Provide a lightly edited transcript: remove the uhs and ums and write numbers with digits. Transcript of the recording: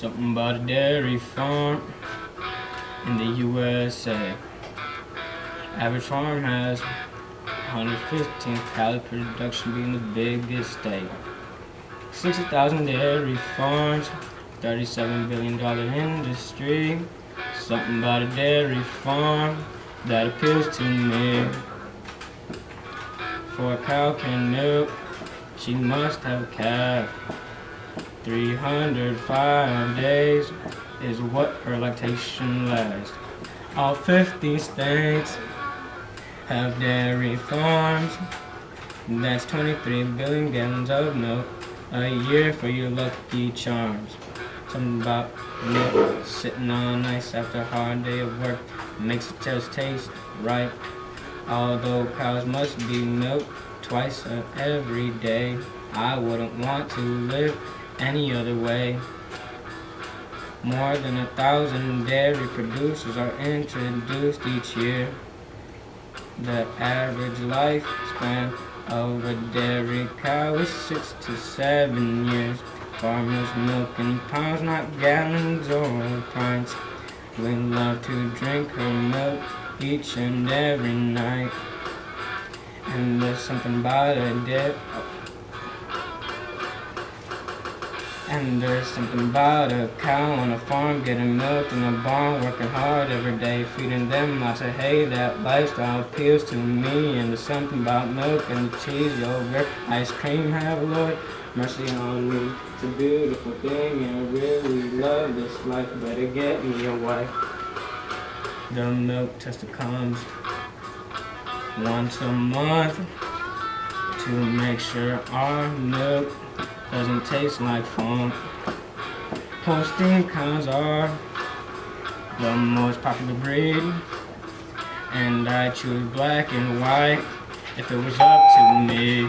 Something about a dairy farm in the USA. Average farm has 115, Cali production being the biggest state. 60,000 dairy farms, $37 billion industry. Something about a dairy farm that appeals to me. For a cow can milk, she must have a calf. 305 days is what her lactation lasts. All 50 states have dairy farms. That's 23 billion gallons of milk a year for your lucky charms. Something about milk sitting on ice after a hard day of work makes it just taste right. Although cows must be milked twice every day, I wouldn't want to live any other way. More than 1,000 dairy producers are introduced each year. The average lifespan of a dairy cow is 6 to 7 years. Farmers milking pounds, not gallons or pints. We love to drink her milk each and every night. And there's something about a dip. And there's something about a cow on a farm getting milked in a barn, working hard every day, feeding them lots of hay. That lifestyle appeals to me. And there's something about milk and the cheese, yogurt, ice cream. Have Lord mercy on me. It's a beautiful thing and I really love this life. Better get me a wife. The milk tester comes once a month to make sure our milk doesn't taste like funk. Holstein cows are the most popular breed, and I choose black and white if it was up to me.